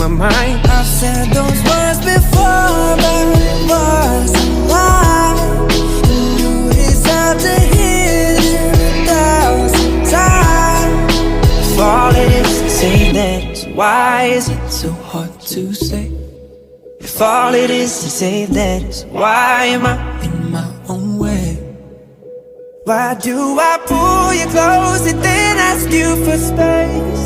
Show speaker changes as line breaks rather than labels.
my mind.
I've said those words before, but it was a lie. You deserve to hear it 1,000 times. If all it is to say that, why is it so hard to say? If all it is to say that, why am I in my own way? Why do I pull you close and then ask you for space?